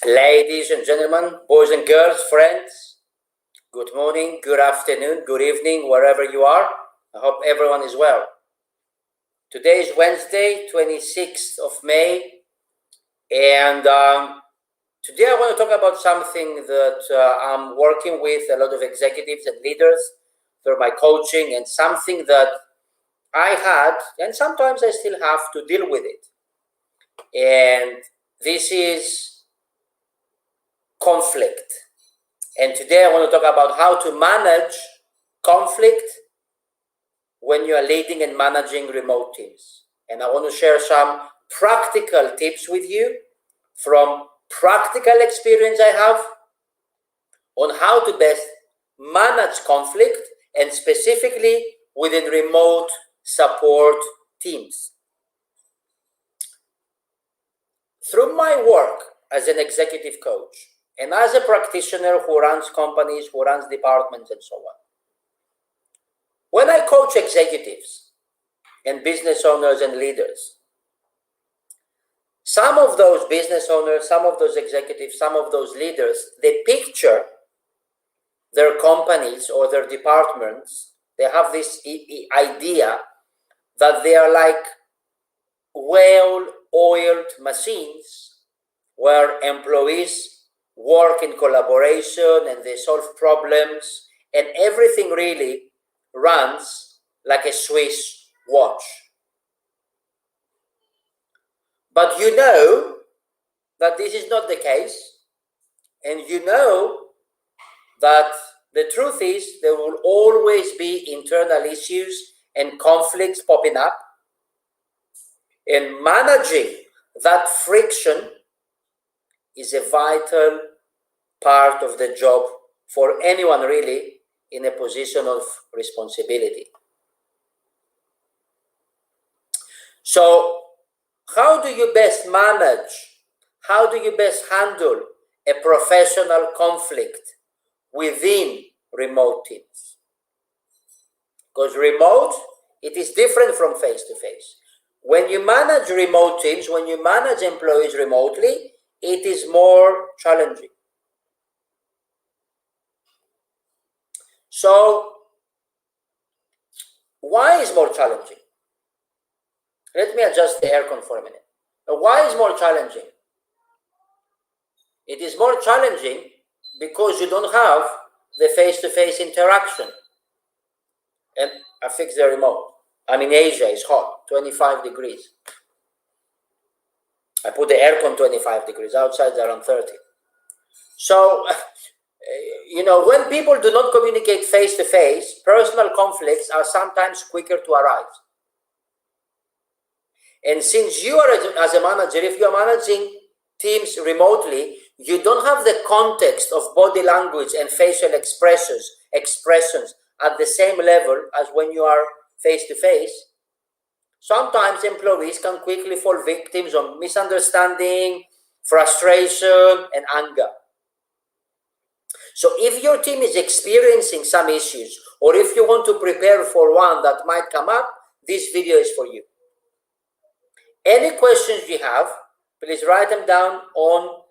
Ladies and gentlemen, boys and girls, friends, good morning, good afternoon, good evening, wherever you are. I hope everyone is well. Today is Wednesday, 26th of May, and today I want to talk about something that I'm working with a lot of executives and leaders through my coaching, and something that I had, and sometimes I still have to deal with it. And this is conflict. And today I want to talk about how to manage conflict when you are leading and managing remote teams. And I want to share some practical tips with you from practical experience I have on how to best manage conflict, and specifically within remote support teams. Through my work as an executive coach and as a practitioner who runs companies, who runs departments and so on, when I coach executives and business owners and leaders, some of those business owners, some of those executives, some of those leaders, they picture their companies or their departments, they have this idea that they are like well-oiled machines where employees work in collaboration and they solve problems, and everything really runs like a Swiss watch. But you know that this is not the case, and you know that the truth is there will always be internal issues and conflicts popping up, and managing that friction is a vital part of the job for anyone really in a position of responsibility. So how do you best manage, how do you best handle a professional conflict within remote teams? Because remote, it is different from face-to-face. When you manage remote teams, when you manage employees remotely, it is more challenging. So, why is more challenging? Let me adjust the aircon for a minute. Now, why is more challenging? It is more challenging because you don't have the face-to-face interaction. And I fixed the remote. I'm in Asia, it's hot, 25 degrees. I put the aircon 25 degrees, outside around 30. So, when people do not communicate face-to-face, personal conflicts are sometimes quicker to arise. And since you are, as a manager, if you are managing teams remotely, you don't have the context of body language and facial expressions at the same level as when you are face-to-face. Sometimes employees can quickly fall victims of misunderstanding, frustration, and anger. So if your team is experiencing some issues, or if you want to prepare for one that might come up, this video is for you. Any questions you have, please write them down on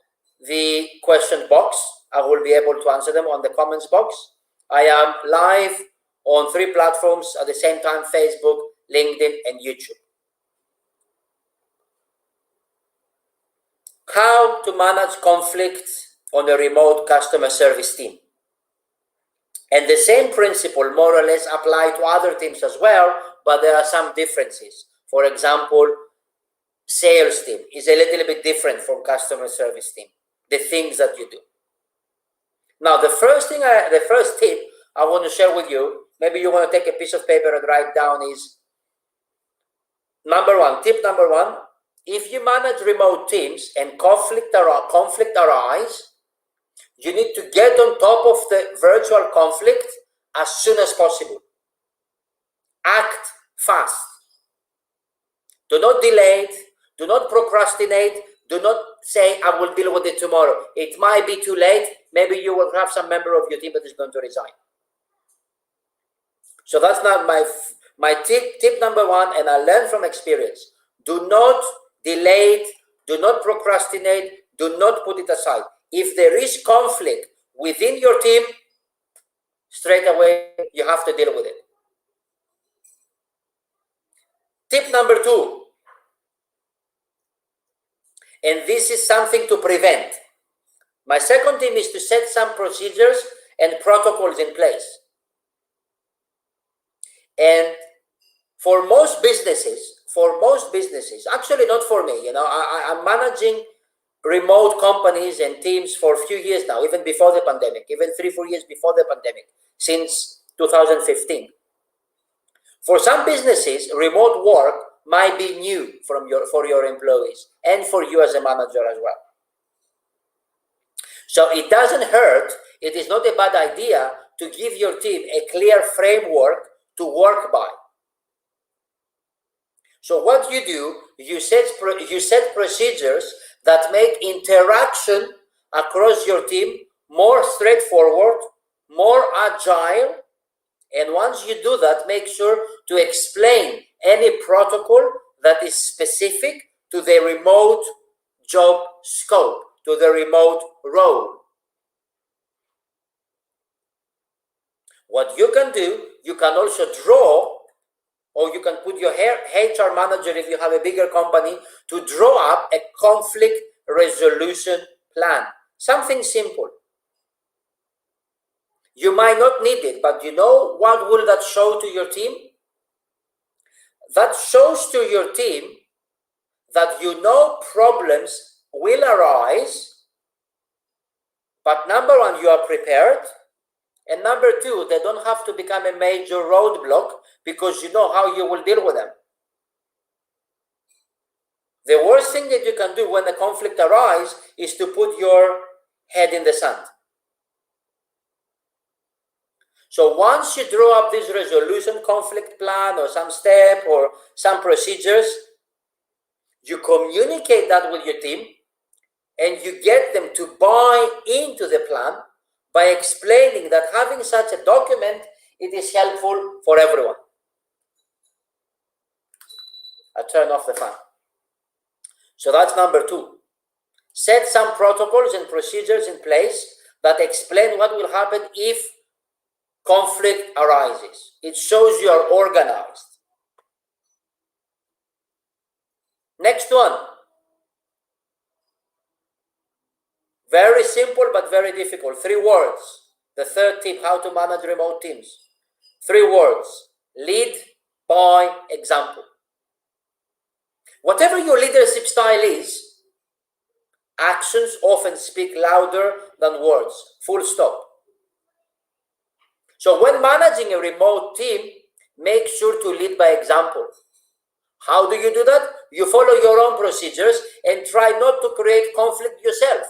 the question box. I will be able to answer them on the comments box. I am live on 3 platforms at the same time: Facebook, LinkedIn, and YouTube. How to manage conflict on a remote customer service team. And the same principle more or less apply to other teams as well, but there are some differences. For example, sales team is a little bit different from customer service team, the things that you do. Now, the first tip I want to share with you, maybe you want to take a piece of paper and write down, is tip number one, if you manage remote teams and conflict arise, you need to get on top of the virtual conflict as soon as possible. Act fast. Do not delay it. Do not procrastinate. Do not say, I will deal with it tomorrow. It might be too late. Maybe you will have some member of your team that is going to resign. So that's not my tip number one, and I learned from experience. Do not delay it. Do not procrastinate. Do not put it aside. If there is conflict within your team, straight away you have to deal with it. Tip number 2, and this is something to prevent. My second tip is to set some procedures and protocols in place. And for most businesses, actually not for me, I'm managing remote companies and teams for a few years now, even before the pandemic, even 3-4 years before the pandemic, since 2015. For some businesses, remote work might be new for your employees and for you as a manager as well. So it doesn't hurt, it is not a bad idea to give your team a clear framework to work by. So what you do, you set procedures that make interaction across your team more straightforward, more agile, and once you do that, make sure to explain any protocol that is specific to the remote job scope, to the remote role. What you can do, you can also draw, or you can put your HR manager, if you have a bigger company, to draw up a conflict resolution plan. Something simple. You might not need it, but you know what will that show to your team? That shows to your team that you know problems will arise, but number one, you are prepared, and number two, they don't have to become a major roadblock because you know how you will deal with them. The worst thing that you can do when a conflict arises is to put your head in the sand. So once you draw up this resolution conflict plan or some step or some procedures, you communicate that with your team and you get them to buy into the plan by explaining that having such a document, it is helpful for everyone. I turn off the fan. So that's number 2. Set some protocols and procedures in place that explain what will happen if conflict arises. It shows you are organized. Next one. Very simple but very difficult. 3 words. The third tip, how to manage remote teams. 3 words. Lead by example. Whatever your leadership style is, actions often speak louder than words. Full stop. So when managing a remote team, make sure to lead by example. How do you do that? You follow your own procedures and try not to create conflict yourself.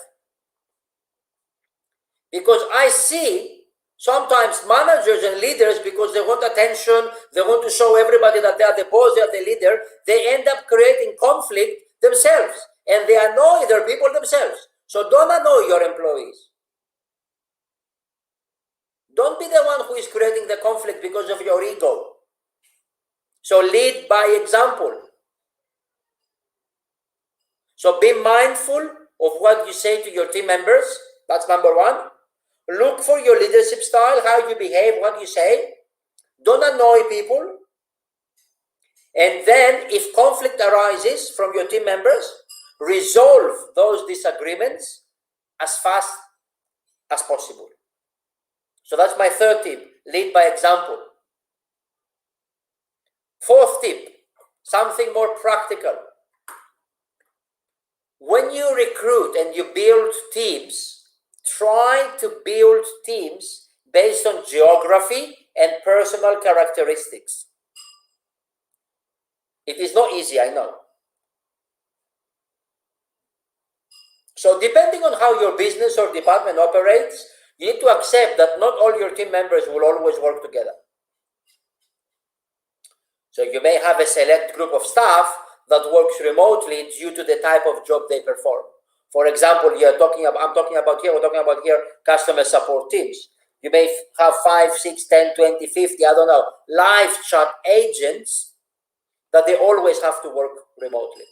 Because I see sometimes managers and leaders, because they want attention, they want to show everybody that they are the boss, they are the leader, they end up creating conflict themselves. And they annoy their people themselves. So don't annoy your employees. Don't be the one who is creating the conflict because of your ego. So lead by example. So be mindful of what you say to your team members. That's number 1. Look for your leadership style, how you behave, what you say. Don't annoy people. And then if conflict arises from your team members, resolve those disagreements as fast as possible. So that's my 3rd tip, lead by example. 4th tip, something more practical. When you recruit and you build teams, try to build teams based on geography and personal characteristics. It is not easy, I know. So depending on how your business or department operates, you need to accept that not all your team members will always work together. So you may have a select group of staff that works remotely due to the type of job they perform. For example, we're talking about here customer support teams. You may have 5, 6, 10, 20, 50, I don't know, live chat agents that they always have to work remotely.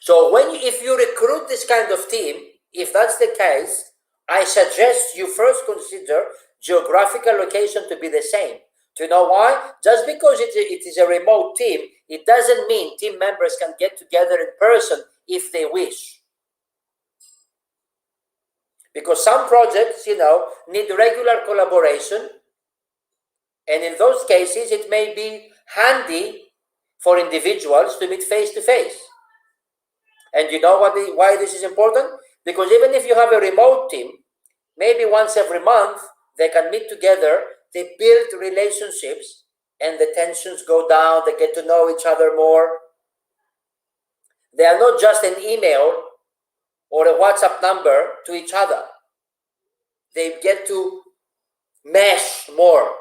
So if you recruit this kind of team, if that's the case, I suggest you first consider geographical location to be the same. Do you know why? Just because it is a remote team, it doesn't mean team members can get together in person if they wish. Because some projects, need regular collaboration, and in those cases, it may be handy for individuals to meet face to face. And you know why this is important? Because even if you have a remote team, maybe once every month, they can meet together, they build relationships, and the tensions go down, they get to know each other more. They are not just an email or a WhatsApp number to each other. They get to mesh more.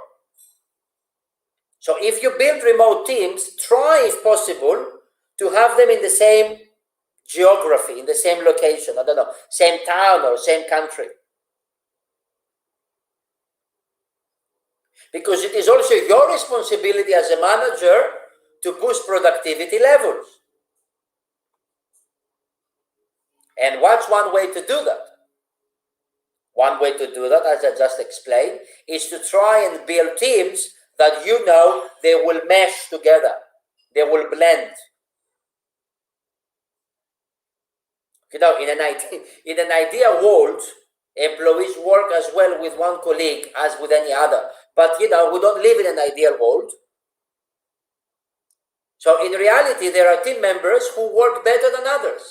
So if you build remote teams, try, if possible, to have them in the same geography, in the same location, same town or same country. Because it is also your responsibility as a manager to boost productivity levels. And what's one way to do that? One way to do that, as I just explained, is to try and build teams that they will mesh together. They will blend. In an ideal world, employees work as well with one colleague as with any other. But, we don't live in an ideal world. So in reality, there are team members who work better than others.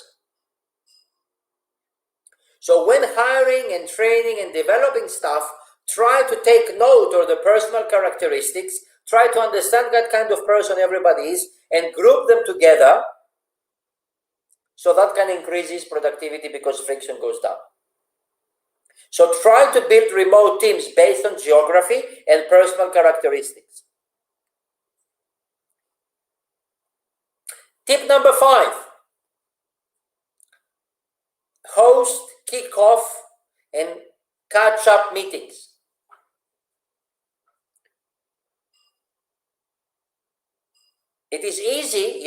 So when hiring and training and developing staff, try to take note of the personal characteristics, try to understand what kind of person everybody is, and group them together, so that can increase his productivity because friction goes down. So try to build remote teams based on geography and personal characteristics. Tip number 5. Host kickoff and catch-up meetings. It is easy,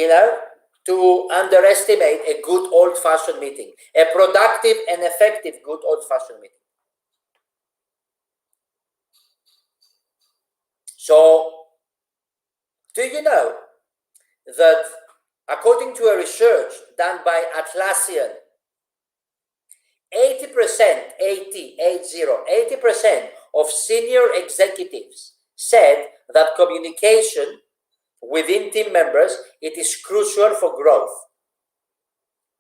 to underestimate a good old-fashioned meeting, a productive and effective good old-fashioned meeting. So, do you know that according to a research done by Atlassian, 80% of senior executives said that communication within team members, it is crucial for growth.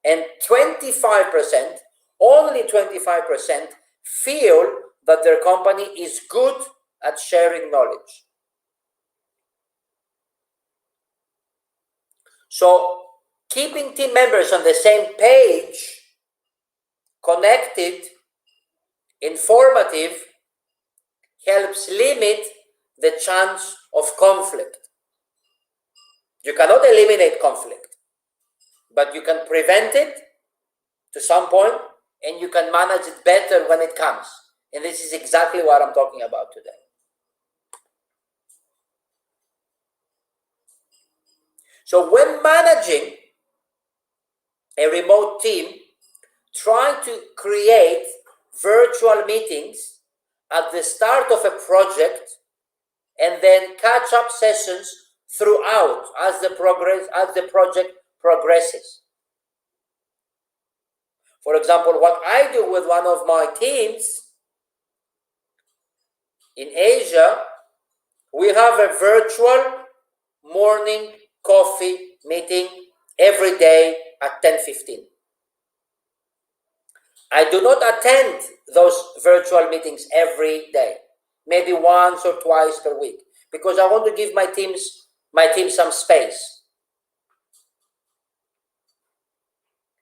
And 25%, only 25%, feel that their company is good at sharing knowledge. So keeping team members on the same page, connected, informative, helps limit the chance of conflict. You cannot eliminate conflict, but you can prevent it to some point, and you can manage it better when it comes. And this is exactly what I'm talking about today. So when managing a remote team, try to create virtual meetings at the start of a project, and then catch-up sessions throughout as the project progresses. For example, what I do with one of my teams in Asia, we have a virtual morning coffee meeting every day at 10:15. I do not attend those virtual meetings every day, maybe once or twice per week, because I want to give my team some space.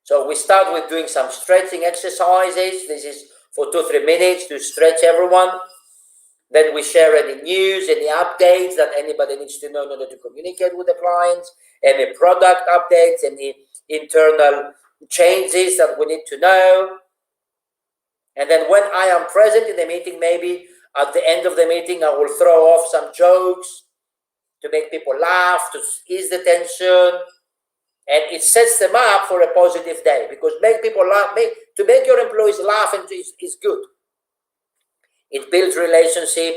So we start with doing some stretching exercises. This is for 2-3 minutes to stretch everyone. Then we share any news, any updates that anybody needs to know in order to communicate with the clients, any product updates, any internal changes that we need to know. And then when I am present in the meeting, maybe at the end of the meeting, I will throw off some jokes to make people laugh, to ease the tension. And it sets them up for a positive day, because make people laugh, to make your employees laugh and is good. It builds relationship,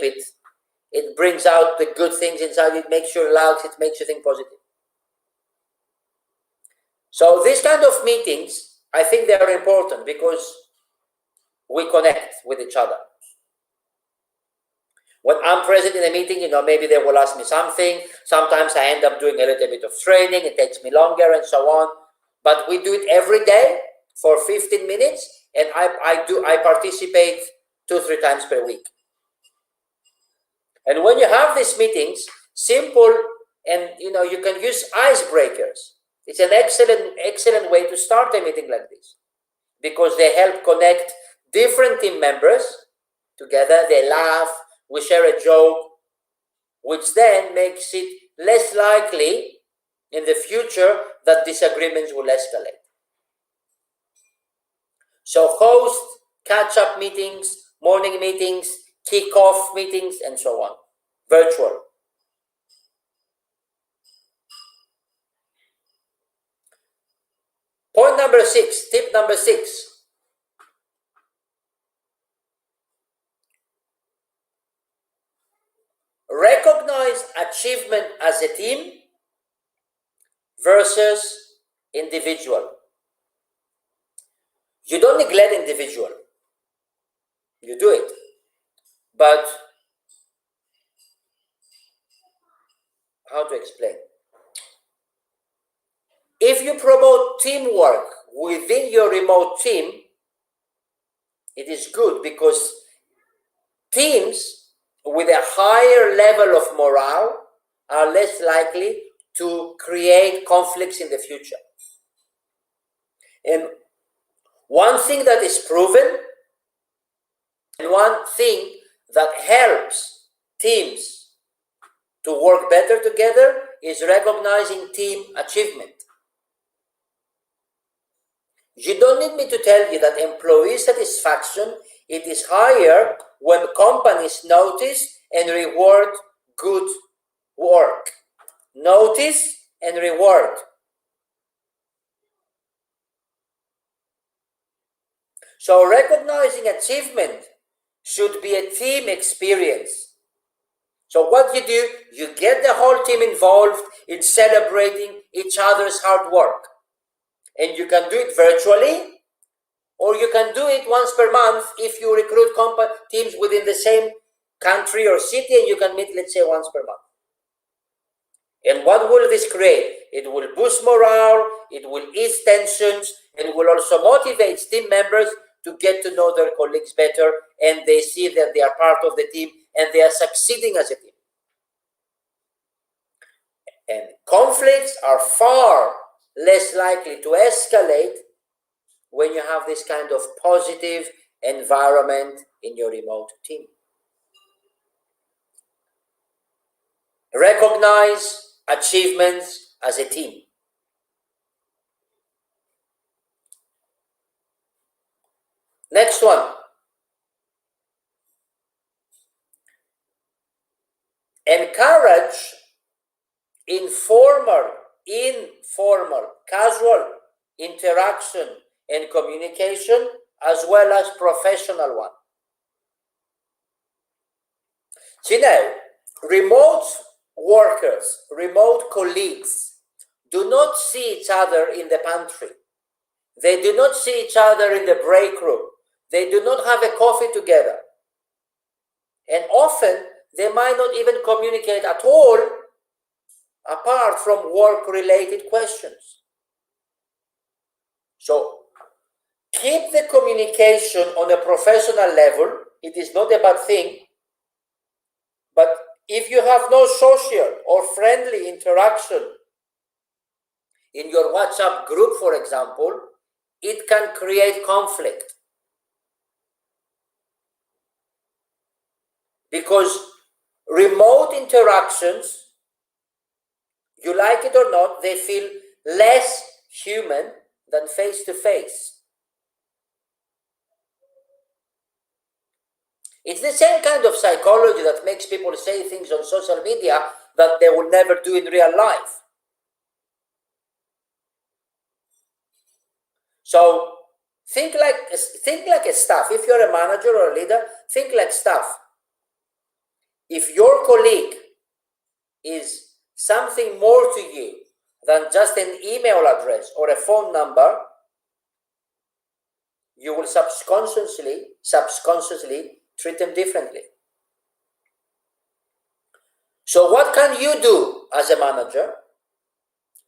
it brings out the good things inside, it makes you relax, it makes you think positive. So these kind of meetings, I think they are important because we connect with each other. When I'm present in a meeting, maybe they will ask me something. Sometimes I end up doing a little bit of training. It takes me longer and so on. But we do it every day for 15 minutes, and I participate 2-3 times per week. And when you have these meetings, simple, and you can use icebreakers. It's an excellent way to start a meeting like this, because they help connect different team members together. They laugh, we share a joke, which then makes it less likely in the future that disagreements will escalate. So host catch-up meetings, morning meetings, kick-off meetings, and so on, virtual. Point number 6, tip number 6. Recognize achievement as a team versus individual. You don't neglect individual. You do it. But how to explain? If you promote teamwork within your remote team, it is good, because teams with a higher level of morale are less likely to create conflicts in the future. And one thing that is proven, and one thing that helps teams to work better together, is recognizing team achievement. You don't need me to tell you that employee satisfaction, it is higher when companies notice and reward good work. Notice and reward. So recognizing achievement should be a team experience. So what you do, you get the whole team involved in celebrating each other's hard work. And you can do it virtually, or you can do it once per month if you recruit teams within the same country or city, and you can meet, let's say, once per month. And what will this create? It will boost morale, it will ease tensions, and will also motivate team members to get to know their colleagues better, and they see that they are part of the team and they are succeeding as a team. And conflicts are far less likely to escalate when you have this kind of positive environment in your remote team. Recognize achievements as a team. Next one. Encourage informal, casual interaction and communication, as well as professional one. See now, remote workers, remote colleagues do not see each other in the pantry. They do not see each other in the break room. They do not have a coffee together. And often, they might not even communicate at all, apart from work-related questions. So, keep the communication on a professional level. It is not a bad thing. But if you have no social or friendly interaction in your WhatsApp group, for example, it can create conflict. Because remote interactions, you like it or not, they feel less human than face-to-face. It's the same kind of psychology that makes people say things on social media that they will never do in real life. So think like a staff. If you're a manager or a leader, think like staff. If your colleague is something more to you than just an email address or a phone number, you will subconsciously treat them differently. So what can you do as a manager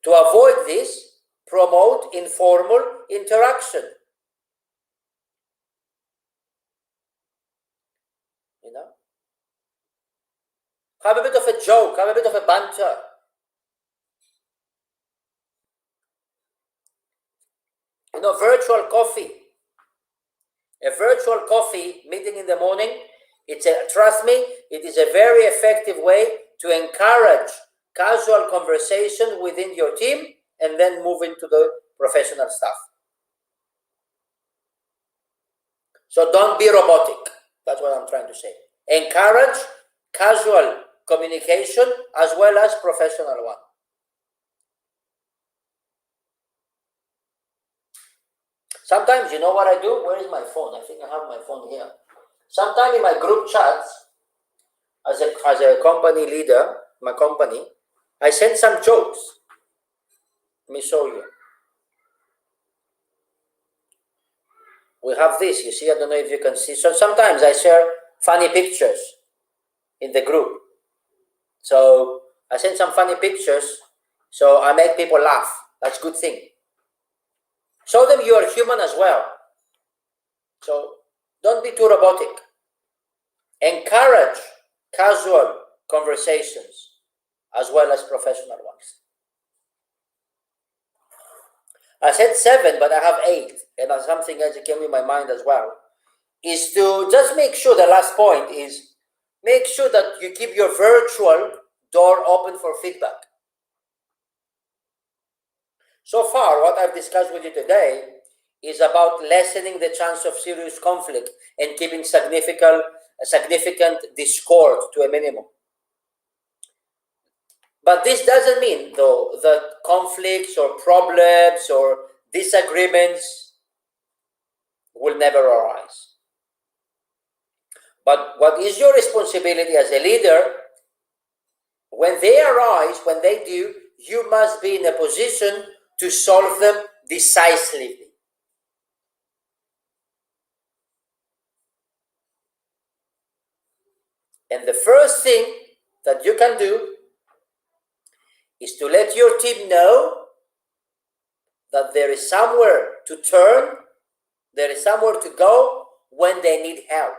to avoid this? Promote informal interaction. You know, have a bit of a joke, have a bit of a banter. You know, virtual coffee. A virtual coffee meeting in the morning, trust me, it is a very effective way to encourage casual conversation within your team and then move into the professional stuff. So don't be robotic. That's what I'm trying to say. Encourage casual communication as well as professional one. Sometimes, you know what I do? Where is my phone? I think I have my phone here. Sometimes in my group chats, as a company leader, my company, I send some jokes. Let me show you. We have this, you see, I don't know if you can see. So sometimes I share funny pictures in the group. So I send some funny pictures, so I make people laugh. That's a good thing. Show them you are human as well. So don't be too robotic. Encourage casual conversations as well as professional ones. I said 7, but I have 8, and something else that came in my mind as well, is to just make sure, the last point is, make sure that you keep your virtual door open for feedback. So far, what I've discussed with you today is about lessening the chance of serious conflict and keeping significant discord to a minimum. But this doesn't mean, though, that conflicts or problems or disagreements will never arise. But what is your responsibility as a leader? When they arise, when they do, you must be in a position to solve them decisively. And the first thing that you can do is to let your team know that there is somewhere to turn, there is somewhere to go when they need help.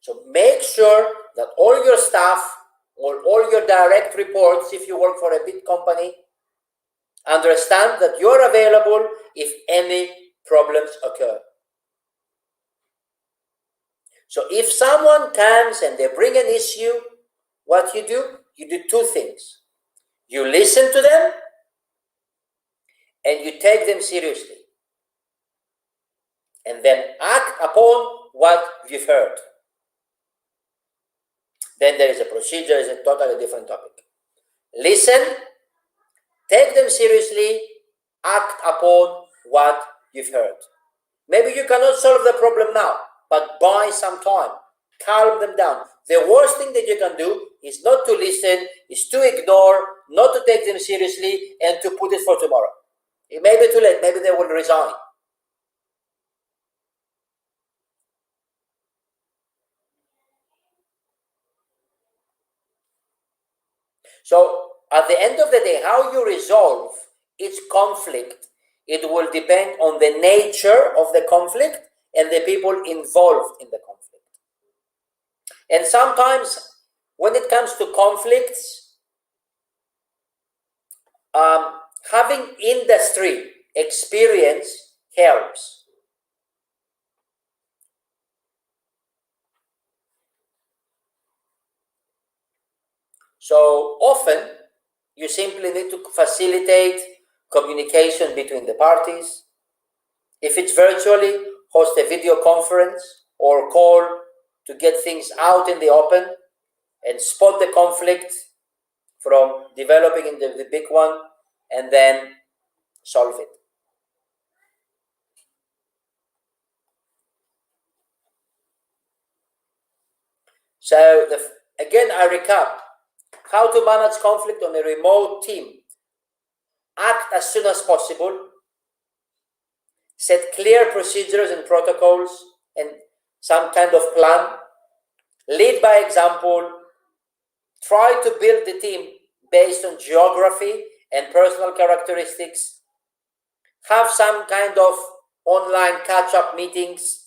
So make sure that all your staff or all your direct reports, if you work for a big company, understand that you're available if any problems occur. So if someone comes and they bring an issue, what you do 2 things. You listen to them and you take them seriously. And then act upon what you've heard. Then there is a procedure, is a totally different topic. Listen, take them seriously, act upon what you've heard. Maybe you cannot solve the problem now, but buy some time. Calm them down. The worst thing that you can do is not to listen, is to ignore, not to take them seriously, and to put it for tomorrow. It may be too late. Maybe they will resign. So at the end of the day, how you resolve each conflict, it will depend on the nature of the conflict and the people involved in the conflict. And sometimes when it comes to conflicts, having industry experience helps. So often, you simply need to facilitate communication between the parties. If it's virtually, host a video conference or call to get things out in the open and spot the conflict from developing into the big one and then solve it. So again, I recap. How to manage conflict on a remote team. Act as soon as possible. Set clear procedures and protocols and some kind of plan. Lead by example. Try to build the team based on geography and personal characteristics. Have some kind of online catch-up meetings.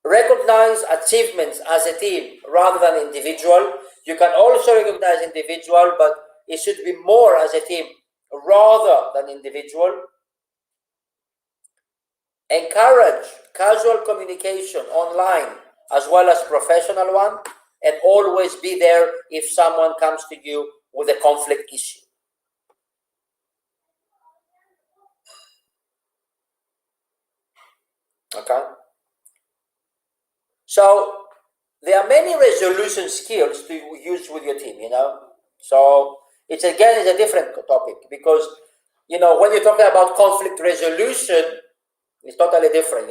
Recognize achievements as a team rather than individual. You can also recognize individual, but it should be more as a team rather than individual. Encourage casual communication online as well as professional one, and always be there if someone comes to you with a conflict issue. Okay? So there are many resolution skills to use with your team, So it's a different topic, because, when you're talking about conflict resolution, it's totally different.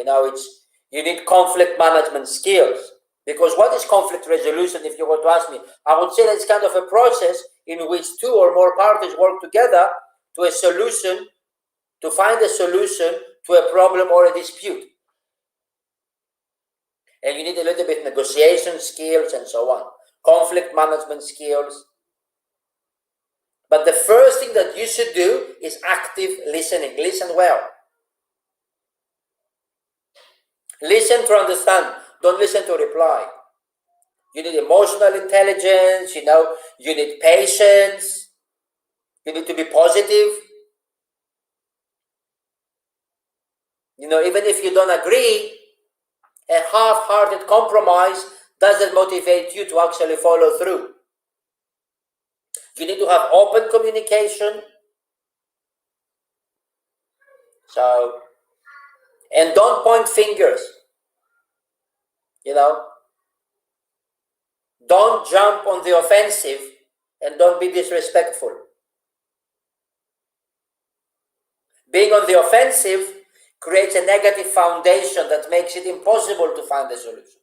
You need conflict management skills. Because what is conflict resolution, if you were to ask me? I would say that it's kind of a process in which two or more parties work together to find a solution to a problem or a dispute. And you need a little bit negotiation skills and so on, conflict management skills. But the first thing that you should do is active listening. Listen well. Listen to understand. Don't listen to reply. You need emotional intelligence, you need patience. You need to be positive. Even if you don't agree, a half-hearted compromise doesn't motivate you to actually follow through. You need to have open communication. And don't point fingers. Don't jump on the offensive, and don't be disrespectful. Being on the offensive creates a negative foundation that makes it impossible to find a solution.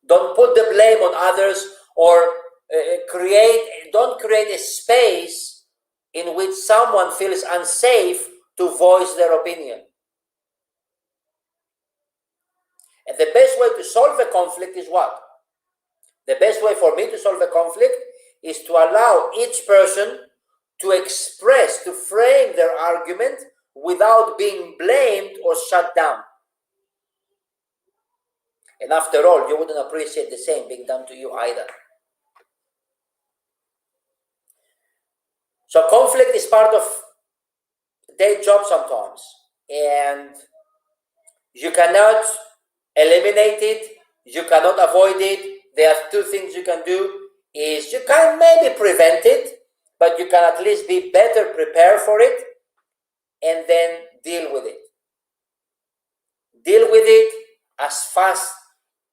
Don't put the blame on others, or don't create a space in which someone feels unsafe to voice their opinion. And the best way to solve a conflict is what? The best way for me to solve a conflict is to allow each person to express, to frame their argument without being blamed or shut down. And after all, you wouldn't appreciate the same being done to you either. So conflict is part of their job sometimes, and you cannot eliminate it, you cannot avoid it. There are two things you can do. Is you can maybe prevent it, but you can at least be better prepared for it, and then deal with it. Deal with it as fast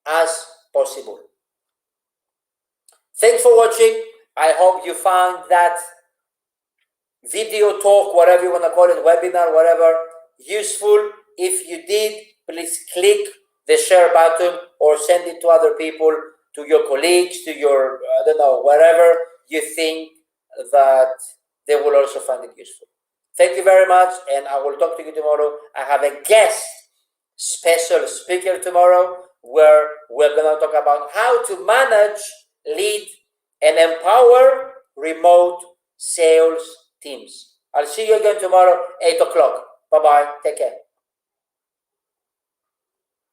as possible. Thanks for watching. I hope you found that video talk, whatever you want to call it, webinar, whatever, useful. If you did, please click the share button or send it to other people, to your colleagues, to your, wherever you think that they will also find it useful. Thank you very much, and I will talk to you tomorrow. I have a guest special speaker tomorrow, where we're going to talk about how to manage, lead, and empower remote sales teams. I'll see you again tomorrow, 8 o'clock. Bye-bye. Take care.